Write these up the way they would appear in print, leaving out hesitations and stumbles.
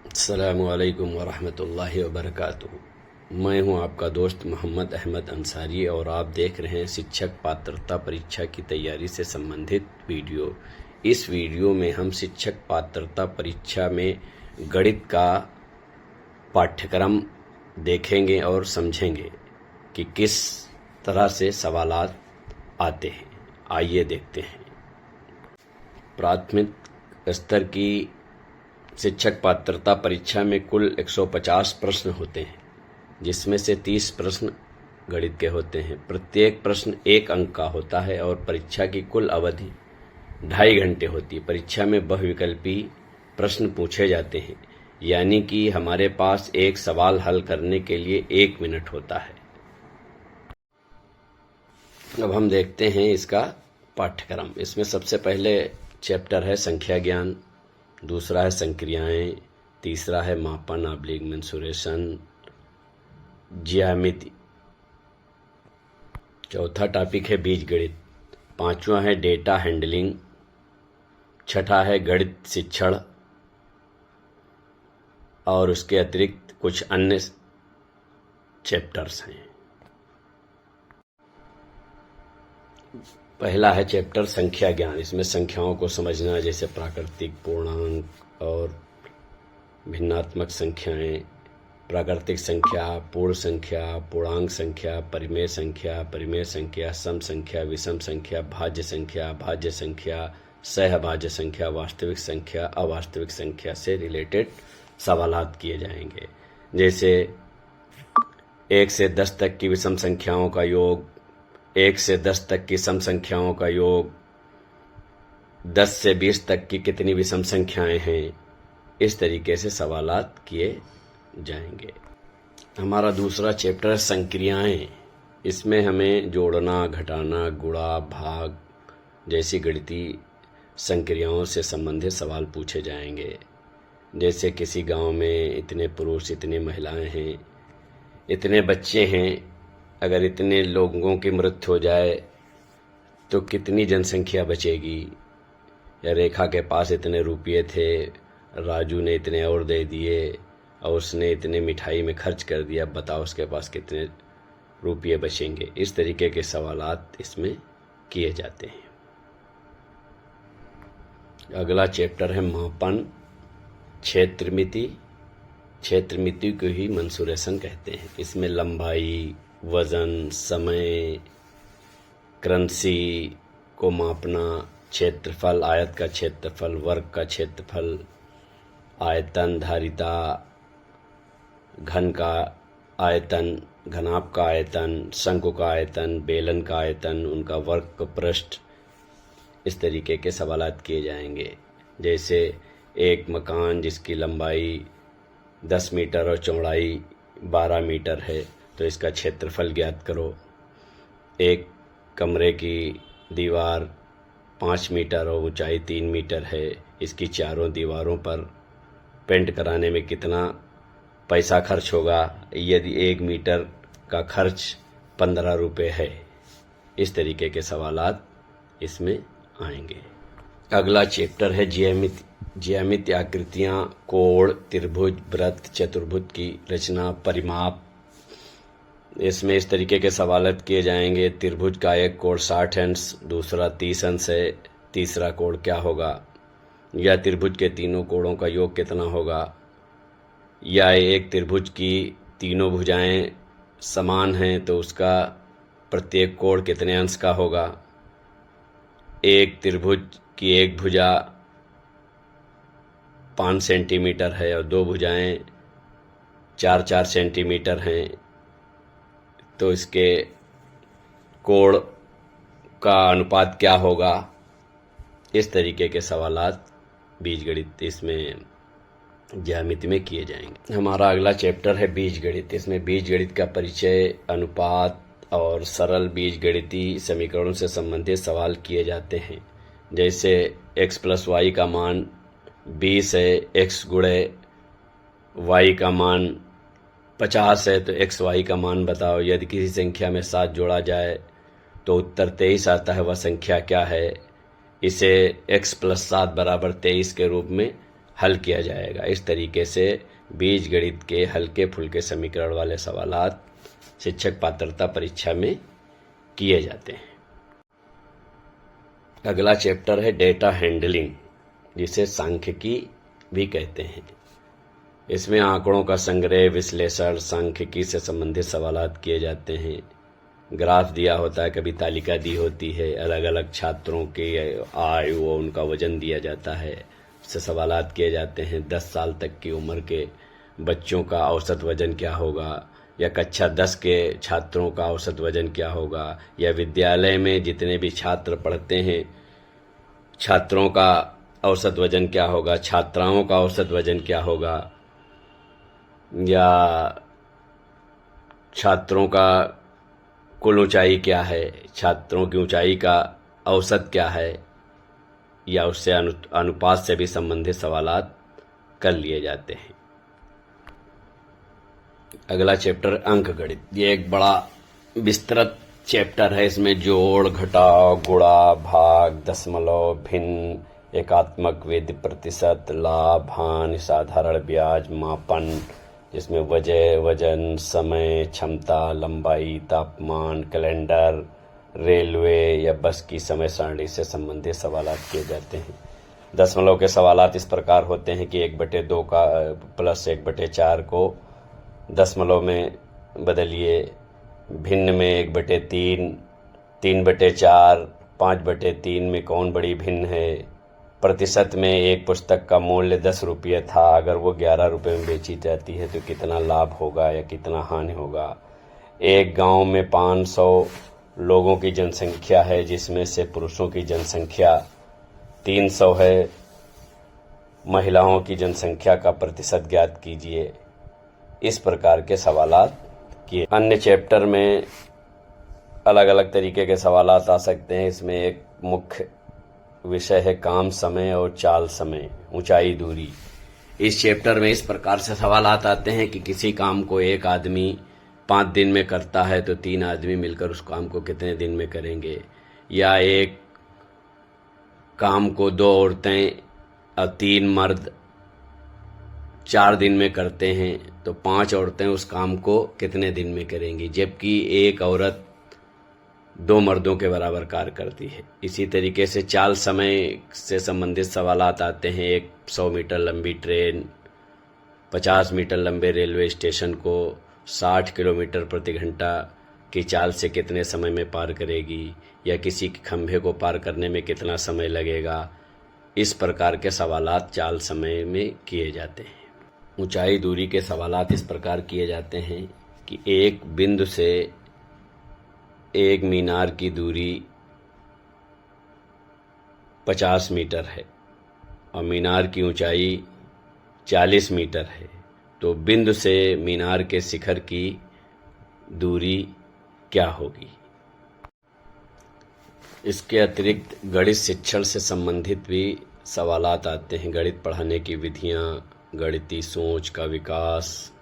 अस्सलामु अलैकुम वरहमतुल्लाहि वबरकातुहू। मैं हूं आपका दोस्त मोहम्मद अहमद अंसारी और आप देख रहे हैं शिक्षक पात्रता परीक्षा की तैयारी से संबंधित वीडियो। इस वीडियो में हम शिक्षक पात्रता परीक्षा में गणित का पाठ्यक्रम देखेंगे और समझेंगे कि किस तरह से सवालात आते हैं। आइए देखते हैं। प्राथमिक स्तर की शिक्षक पात्रता परीक्षा में कुल 150 प्रश्न होते हैं, जिसमें से 30 प्रश्न गणित के होते हैं। प्रत्येक प्रश्न 1 अंक का होता है और परीक्षा की कुल अवधि 2.5 घंटे होती है। परीक्षा में बहुविकल्पी प्रश्न पूछे जाते हैं, यानी कि हमारे पास एक सवाल हल करने के लिए 1 मिनट होता है। अब हम देखते हैं इसका पाठ्यक्रम। इसमें सबसे पहले चैप्टर है संख्या ज्ञान, दूसरा है संक्रियाएं, तीसरा है मापन ऑब्लिक मेंसुरेशन, ज्यामिति, चौथा टॉपिक है बीजगणित, पांचवा है डेटा हैंडलिंग, छठा है गणित शिक्षण और उसके अतिरिक्त कुछ अन्य चैप्टर्स हैं। पहला है चैप्टर संख्या ज्ञान। इसमें संख्याओं को समझना, जैसे प्राकृतिक, पूर्णांक और भिन्नात्मक संख्याएं, प्राकृतिक संख्या, पूर्ण संख्या, पूर्णांक संख्या, परिमेय संख्या, सम संख्या, विषम संख्या, भाज्य संख्या, भाज्य संख्या, सहभाज्य संख्या, वास्तविक संख्या, अवास्तविक संख्या से रिलेटेड सवालात किए जाएंगे। जैसे 1 से 10 तक की विषम संख्याओं का योग, 1 से 10 तक की सम संख्याओं का योग, 10 से 20 तक की कितनी विषम संख्याएं हैं, इस तरीके से सवालात किए जाएंगे। हमारा दूसरा चैप्टर है संक्रियाएं। इसमें हमें जोड़ना, घटाना, गुणा, भाग जैसी गणितीय संक्रियाओं से संबंधित सवाल पूछे जाएंगे। जैसे किसी गांव में इतने पुरुष, इतनी महिलाएं हैं, इतने बच्चे हैं, अगर इतने लोगों की मृत्यु हो जाए तो कितनी जनसंख्या बचेगी। या रेखा के पास इतने रुपये थे, राजू ने इतने और दे दिए और उसने इतने मिठाई में खर्च कर दिया, बताओ उसके पास कितने रुपये बचेंगे। इस तरीके के सवालात इसमें किए जाते हैं। अगला चैप्टर है मापन, क्षेत्रमिति। क्षेत्रमिति को ही मेंसुरेशन कहते हैं। इसमें लंबाई, वजन, समय, क्रंसी को मापना, क्षेत्रफल, आयत का क्षेत्रफल, वर्ग का क्षेत्रफल, आयतन, धारिता, घन का आयतन, घनाभ का आयतन, शंकु का आयतन, बेलन का आयतन, उनका वर्ग पृष्ठ, इस तरीके के सवालात किए जाएंगे। जैसे एक मकान जिसकी लंबाई 10 मीटर और चौड़ाई 12 मीटर है, तो इसका क्षेत्रफल ज्ञात करो। एक कमरे की दीवार 5 मीटर और ऊंचाई 3 मीटर है, इसकी चारों दीवारों पर पेंट कराने में कितना पैसा खर्च होगा, यदि 1 मीटर का खर्च 15 रुपये है। इस तरीके के सवालात इसमें आएंगे। अगला चैप्टर है ज्यामिति। ज्यामिति आकृतियां, कोण, त्रिभुज, वृत्त, चतुर्भुज की रचना, परिमाप, इसमें इस तरीके के सवालात किए जाएंगे। त्रिभुज का एक कोण 60 अंश, दूसरा 30 अंश है, तीसरा कोण क्या होगा, या त्रिभुज के तीनों कोणों का योग कितना होगा, या एक त्रिभुज की तीनों भुजाएं समान हैं तो उसका प्रत्येक कोण कितने अंश का होगा। एक त्रिभुज की एक भुजा 5 सेंटीमीटर है और 2 भुजाएं 4-4 सेंटीमीटर हैं, तो इसके कोण का अनुपात क्या होगा। इस तरीके के सवालात बीजगणित इसमें ज्यामिति में किए जाएंगे। हमारा अगला चैप्टर है बीजगणित। इसमें बीजगणित का परिचय, अनुपात और सरल बीजगणितीय समीकरणों से संबंधित सवाल किए जाते हैं। जैसे x + y का मान 20 है, x गुणे y का मान 50 है, तो x y का मान बताओ। यदि किसी संख्या में 7 जोड़ा जाए तो उत्तर 23 आता है, वह संख्या क्या है। इसे x + 7 = 23 के रूप में हल किया जाएगा। इस तरीके से बीज गणित के हल्के फुल्के समीकरण वाले सवालात शिक्षक पात्रता परीक्षा में किए जाते हैं। अगला चैप्टर है डेटा हैंडलिंग, जिसे सांख्यिकी भी कहते हैं। इसमें आंकड़ों का संग्रह, विश्लेषण, सांख्यिकी से संबंधित सवालात किए जाते हैं। ग्राफ दिया होता है, कभी तालिका दी होती है, अलग अलग छात्रों के आयु और उनका वजन दिया जाता है, उससे सवालात किए जाते हैं। 10 साल तक की उम्र के बच्चों का औसत वजन क्या होगा, या कक्षा 10 के छात्रों का औसत वजन क्या होगा, या विद्यालय में जितने भी छात्र पढ़ते हैं छात्रों का औसत वजन क्या होगा, छात्राओं का औसत वजन क्या होगा, या छात्रों का कुल ऊंचाई क्या है, छात्रों की ऊंचाई का औसत क्या है, या उससे अनुपात से भी संबंधित सवालात कर लिए जाते हैं। अगला चैप्टर अंक गणित। ये एक बड़ा विस्तृत चैप्टर है। इसमें जोड़, घटाव, गुणा, भाग, दशमलव, भिन्न, एकात्मक, विधि, प्रतिशत, लाभ, हानि, साधारण ब्याज, मापन, जिसमें वजह, वजन, समय, क्षमता, लंबाई, तापमान, कैलेंडर, रेलवे या बस की समय सारणी से संबंधित सवालात किए जाते हैं। दशमलव के सवालात इस प्रकार होते हैं कि 1/2 का प्लस 1/4 को दशमलव में बदलिए, भिन्न में 1/3, 3/4, 5/3 में कौन बड़ी भिन्न है, प्रतिशत में एक पुस्तक का मूल्य 10 रुपये था, अगर वो 11 रुपये में बेची जाती है तो कितना लाभ होगा या कितना हानि होगा। एक गांव में 500 लोगों की जनसंख्या है, जिसमें से पुरुषों की जनसंख्या 300 है, महिलाओं की जनसंख्या का प्रतिशत ज्ञात कीजिए। इस प्रकार के सवालात किए। अन्य चैप्टर में अलग अलग तरीके के सवालात आ सकते हैं। इसमें एक मुख्य विषय है काम समय और चाल समय, ऊंचाई दूरी। इस चैप्टर में इस प्रकार से सवालात आते हैं कि किसी काम को एक आदमी 5 दिन में करता है तो 3 आदमी मिलकर उस काम को कितने दिन में करेंगे, या एक काम को 2 औरतें और 3 मर्द 4 दिन में करते हैं तो 5 औरतें उस काम को कितने दिन में करेंगी, जबकि एक औरत 2 मर्दों के बराबर कार्य करती है। इसी तरीके से चाल समय से संबंधित सवालात आते हैं। एक 100 मीटर लंबी ट्रेन 50 मीटर लंबे रेलवे स्टेशन को 60 किलोमीटर प्रति घंटा की चाल से कितने समय में पार करेगी, या किसी खंभे को पार करने में कितना समय लगेगा। इस प्रकार के सवालात चाल समय में किए जाते हैं। ऊंचाई दूरी के सवालात इस प्रकार किए जाते हैं कि एक बिंदु से एक मीनार की दूरी 50 मीटर है और मीनार की ऊंचाई 40 मीटर है, तो बिंदु से मीनार के शिखर की दूरी क्या होगी। इसके अतिरिक्त गणित शिक्षण से संबंधित भी सवालात आते हैं। गणित पढ़ाने की विधियां, गणितीय सोच का विकास,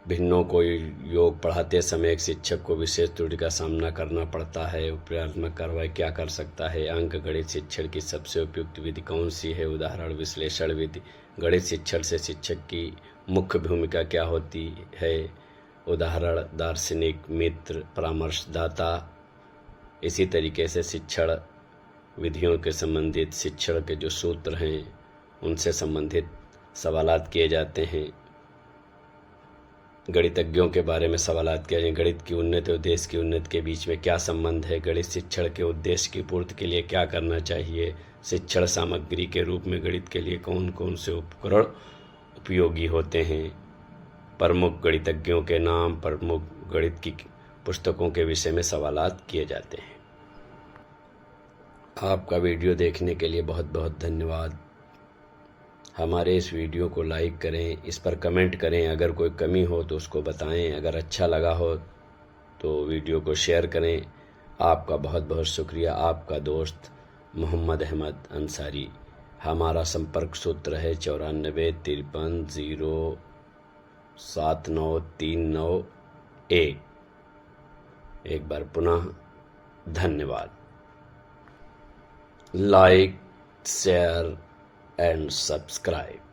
भिन्नों को योग पढ़ाते समय एक शिक्षक को विशेष त्रुटि का सामना करना पड़ता है, उपयोगात्मक कार्रवाई क्या कर सकता है, अंक गणित शिक्षण की सबसे उपयुक्त विधि कौन सी है, उदाहरण विश्लेषण विधि, गणित शिक्षण से शिक्षक की मुख्य भूमिका क्या होती है, उदाहरण दार्शनिक, मित्र, परामर्शदाता। इसी तरीके से शिक्षण विधियों के संबंधित, शिक्षण के जो सूत्र हैं उनसे संबंधित सवालात किए जाते हैं। गणितज्ञों के बारे में सवालात किए जाए, गणित की उन्नति और देश की उन्नति के बीच में क्या संबंध है, गणित शिक्षण के उद्देश्य की पूर्ति के लिए क्या करना चाहिए, शिक्षण सामग्री के रूप में गणित के लिए कौन कौन से उपकरण उपयोगी होते हैं, प्रमुख गणितज्ञों के नाम, प्रमुख गणित की पुस्तकों के विषय में सवालात किए जाते हैं। आपका वीडियो देखने के लिए बहुत बहुत धन्यवाद। हमारे इस वीडियो को लाइक करें, इस पर कमेंट करें, अगर कोई कमी हो तो उसको बताएं, अगर अच्छा लगा हो तो वीडियो को शेयर करें। आपका बहुत बहुत शुक्रिया। आपका दोस्त मोहम्मद अहमद अंसारी। हमारा संपर्क सूत्र है 9453079391। एक बार पुनः धन्यवाद। Like, share and subscribe.